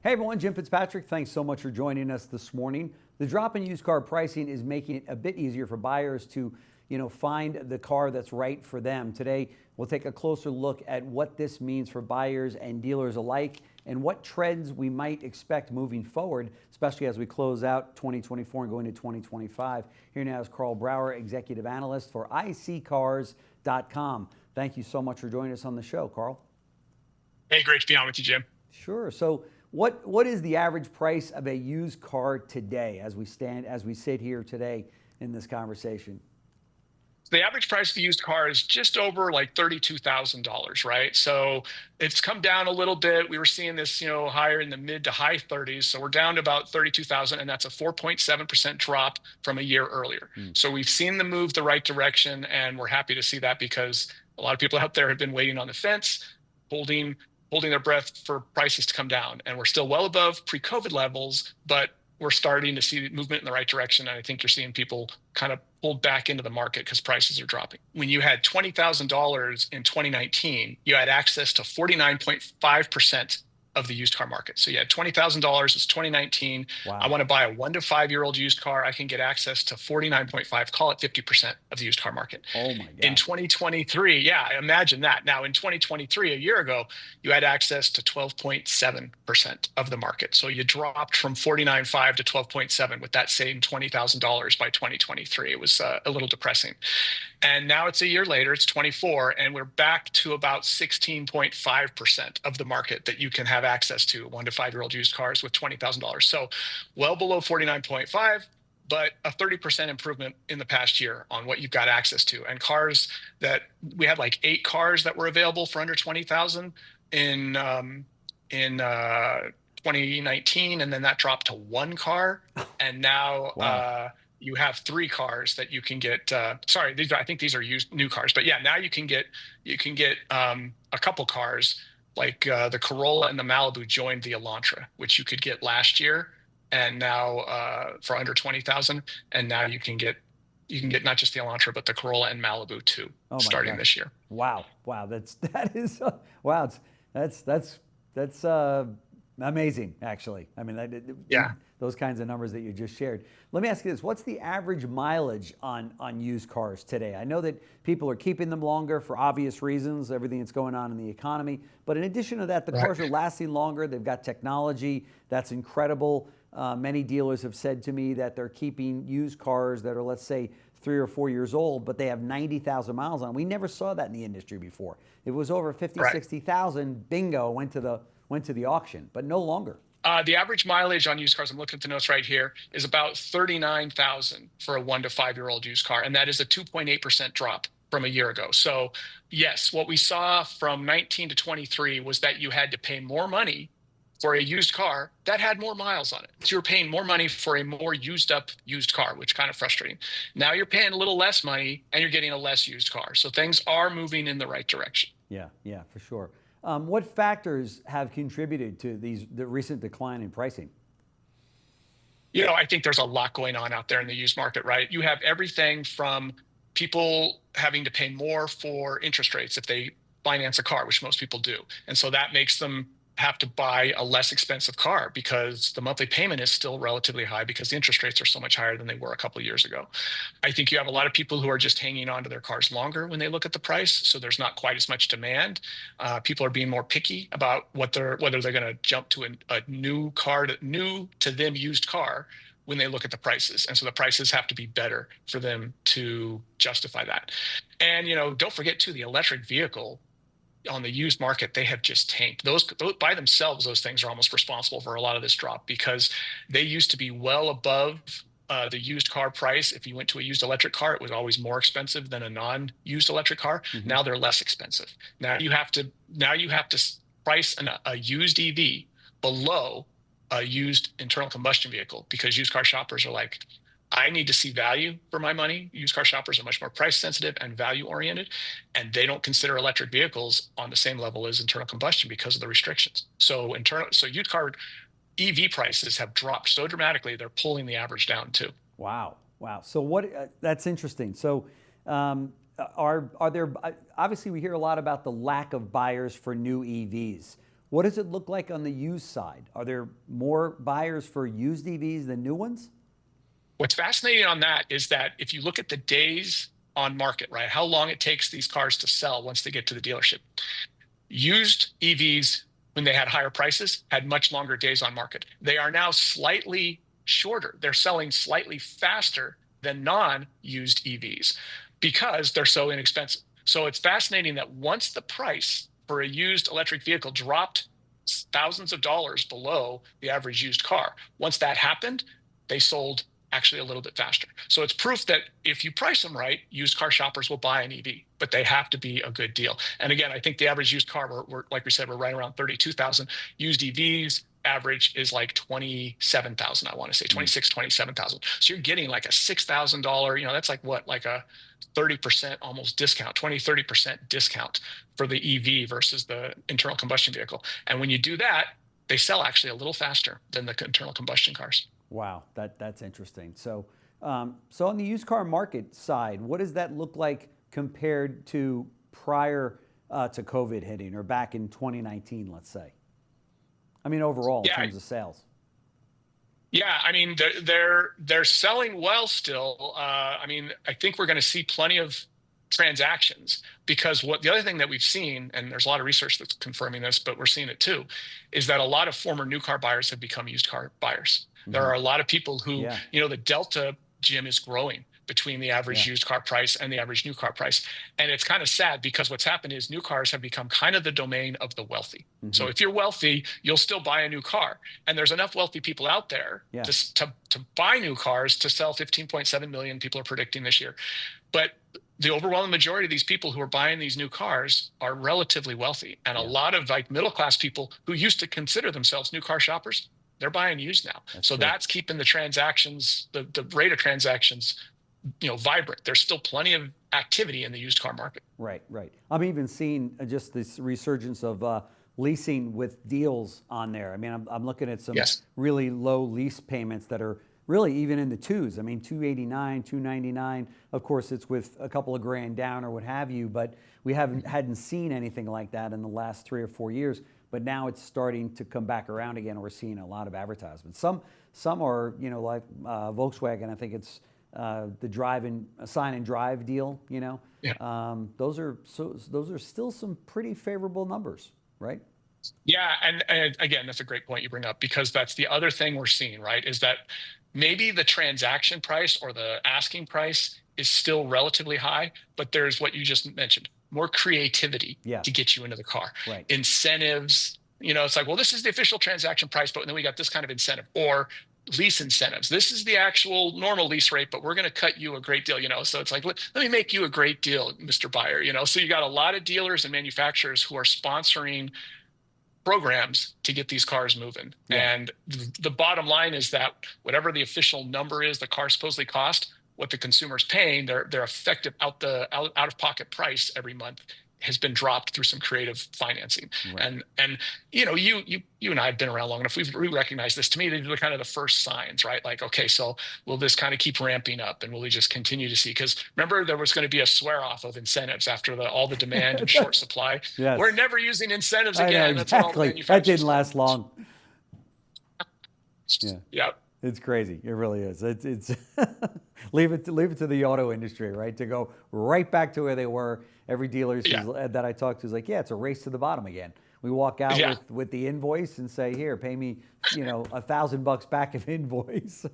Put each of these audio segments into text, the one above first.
Hey everyone, Jim Fitzpatrick. Thanks so much for joining us this morning. The drop in used car pricing is making it a bit easier for buyers to, find the car that's right for them. Today, we'll take a closer look at what this means for buyers and dealers alike and what trends we might expect moving forward, especially as we close out 2024 and go into 2025. Here now is Karl Brauer, Executive Analyst for iSeeCars.com. Thank you so much for joining us on the show, Karl. Hey, great to be on with you, Jim. Sure. So what is the average price of a used car today as we sit here today in this conversation? The average price of the used car is just over like $32,000, right? So it's come down a little bit. We were seeing this, higher in the mid to high 30s. So we're down to about 32,000, and that's a 4.7% drop from a year earlier. So we've seen the move the right direction, and we're happy to see that because a lot of people out there have been waiting on the fence, holding their breath for prices to come down. And we're still well above pre-COVID levels, but we're starting to see movement in the right direction. And I think you're seeing people kind of pulled back into the market because prices are dropping. When you had $20,000 in 2019, you had access to 49.5% of the used car market. So you had $20,000, it's 2019. Wow. I want to buy a 1 to 5 year old used car. I can get access to 49.5, call it 50% of the used car market. Oh my God. In 2023, yeah, imagine that. Now in 2023, a year ago, you had access to 12.7% of the market. So you dropped from 49.5 to 12.7 with that same $20,000 by 2023. It was a little depressing. And now it's a year later, it's 24, and we're back to about 16.5% of the market that you can have access to 1 to 5 year old used cars with $20,000. So well below 49.5, but a 30% improvement in the past year on what you've got access to. And cars that we had like 8 cars that were available for under 20,000 in 2019, and then that dropped to 1 car, and now Wow. you have 3 cars that you can get. Sorry, I think these are used new cars, but yeah, now you can get a couple cars like the Corolla and the Malibu joined the Elantra, which you could get last year, and now for under 20,000, and now you can get not just the Elantra but the Corolla and Malibu too, starting this year. Wow. That's amazing, actually. I mean, Yeah. those kinds of numbers that you just shared. Let me ask you this: what's the average mileage on used cars today? I know that people are keeping them longer for obvious reasons, everything that's going on in the economy. But in addition to that, the cars are lasting longer. They've got technology that's incredible. Many dealers have said to me that they're keeping used cars that are, let's say, 3 or 4 years old, but they have 90,000 miles on them. We never saw that in the industry before. It was over 50, 60,000, bingo, went to the auction, but no longer. The average mileage on used cars, I'm looking at the notes right here, is about 39,000 for a 1 to 5 year old used car. And that is a 2.8% drop from a year ago. So yes, what we saw from 19 to 23 was that you had to pay more money for a used car that had more miles on it. So you're paying more money for a more used up used car, which is kind of frustrating. Now you're paying a little less money and you're getting a less used car. So things are moving in the right direction. Yeah, for sure. What factors have contributed to the recent decline in pricing? I think there's a lot going on out there in the used market, right? You have everything from people having to pay more for interest rates if they finance a car, which most people do. And so that makes them have to buy a less expensive car because the monthly payment is still relatively high because the interest rates are so much higher than they were a couple of years ago. I think you have a lot of people who are just hanging on to their cars longer when they look at the price, so there's not quite as much demand. People are being more picky about whether they're going to jump to a new car, new to them used car when they look at the prices. And so the prices have to be better for them to justify that. And don't forget too, the electric vehicle on the used market, they have just tanked. Those by themselves, those things are almost responsible for a lot of this drop because they used to be well above the used car price. If you went to a used electric car, it was always more expensive than a non-used electric car. Now they're less expensive. Now you have to price a used EV below a used internal combustion vehicle because used car shoppers are like, I need to see value for my money. Used car shoppers are much more price sensitive and value oriented, and they don't consider electric vehicles on the same level as internal combustion because of the restrictions. So used car EV prices have dropped so dramatically, they're pulling the average down too. Wow. So that's interesting. So are there, obviously we hear a lot about the lack of buyers for new EVs. What does it look like on the used side? Are there more buyers for used EVs than new ones? What's fascinating on that is that if you look at the days on market, right, how long it takes these cars to sell once they get to the dealership, used EVs, when they had higher prices, had much longer days on market. They are now slightly shorter. They're selling slightly faster than non-used EVs because they're so inexpensive. So it's fascinating that once the price for a used electric vehicle dropped thousands of dollars below the average used car, once that happened, they sold actually a little bit faster. So it's proof that if you price them right, used car shoppers will buy an EV, but they have to be a good deal. And again, I think the average used car, we're like we said, we're right around 32,000. Used EVs average is like 27,000. I want to say 26, 27,000. So you're getting like a $6,000, that's like what, like a 30% almost discount, 20, 30% discount for the EV versus the internal combustion vehicle. And when you do that, they sell actually a little faster than the internal combustion cars. Wow, that's interesting. So, so on the used car market side, what does that look like compared to prior to COVID hitting, or back in 2019, let's say? I mean, overall, in terms of sales. Yeah, I mean, they're selling well still. I mean, I think we're going to see plenty of transactions, because the other thing that we've seen, and there's a lot of research that's confirming this, but we're seeing it too, is that a lot of former new car buyers have become used car buyers. There are a lot of people who, the delta, Jim, is growing between the average used car price and the average new car price. And it's kind of sad, because what's happened is new cars have become kind of the domain of the wealthy. So if you're wealthy, you'll still buy a new car. And there's enough wealthy people out there to buy new cars, to sell 15.7 million people are predicting this year. But the overwhelming majority of these people who are buying these new cars are relatively wealthy. And a lot of like middle class people who used to consider themselves new car shoppers, they're buying used now. That's keeping the transactions, the rate of transactions, vibrant. There's still plenty of activity in the used car market. Right. I'm even seeing just this resurgence of leasing with deals on there. I mean, I'm looking at some really low lease payments that are really even in the twos. I mean, 289, 299. Of course, it's with a couple of grand down or what have you, but we hadn't seen anything like that in the last 3 or 4 years. But now it's starting to come back around again. We're seeing a lot of advertisements. Some are, like Volkswagen. I think it's the sign and drive deal. Those are still some pretty favorable numbers, right? Yeah, and again, that's a great point you bring up, because that's the other thing we're seeing, right? Is that maybe the transaction price or the asking price is still relatively high, but there's what you just mentioned, more creativity to get you into the car. Right. Incentives, it's like, well, this is the official transaction price, but then we got this kind of incentive, or lease incentives. This is the actual normal lease rate, but we're going to cut you a great deal, So it's like, let me make you a great deal, Mr. Buyer, So you got a lot of dealers and manufacturers who are sponsoring programs to get these cars moving. And the bottom line is that whatever the official number is the car supposedly cost, what the consumer's paying, their effective out of pocket price every month has been dropped through some creative financing. Right. And you and I have been around long enough. We recognize this. To me, these are kind of the first signs, right? Like, okay, so will this kind of keep ramping up, and will we just continue to see? Because remember, there was going to be a swear off of incentives after all the demand and short supply. We're never using incentives again. I know, exactly. That's what all the manufacturers. That didn't last long. Yeah. It's crazy. It really is. It's leave it to the auto industry, right? To go right back to where they were. Every dealer that I talk to is like, it's a race to the bottom again. We walk out with the invoice and say, here, pay me, $1,000 back of invoice.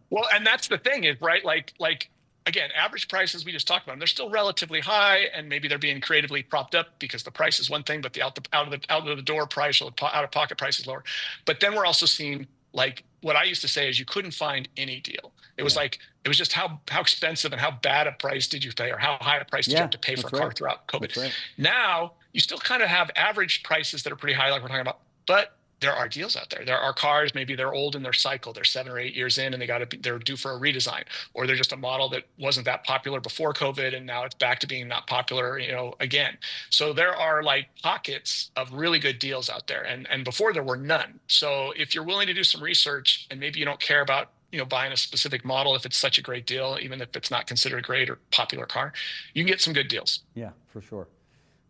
Well, and that's the thing is, right? Like again, average prices, we just talked about them, they're still relatively high, and maybe they're being creatively propped up because the price is one thing, but the out of the door price or out of pocket price is lower. But then we're also seeing, like, what I used to say is you couldn't find any deal. It was like, it was just how expensive and how bad a price did you pay, or how high a price did you have to pay for a car throughout COVID. Right. Now you still kind of have average prices that are pretty high, like we're talking about, but there are deals out there. There are cars, maybe they're old in their cycle, they're 7 or 8 years in, and they're due for a redesign, or they're just a model that wasn't that popular before COVID, and now it's back to being not popular, again. So there are like pockets of really good deals out there, and before there were none. So if you're willing to do some research, and maybe you don't care about buying a specific model if it's such a great deal, even if it's not considered a great or popular car, you can get some good deals. Yeah, for sure.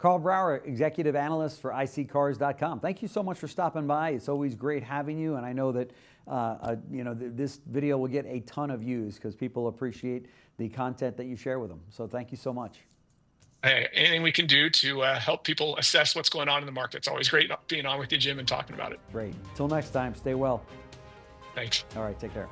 Karl Brauer, executive analyst for iSeeCars.com. Thank you so much for stopping by. It's always great having you, and I know that this video will get a ton of views because people appreciate the content that you share with them. So thank you so much. Hey, anything we can do to help people assess what's going on in the market. It's always great being on with you, Jim, and talking about it. Great. Till next time, stay well. Thanks. All right, take care.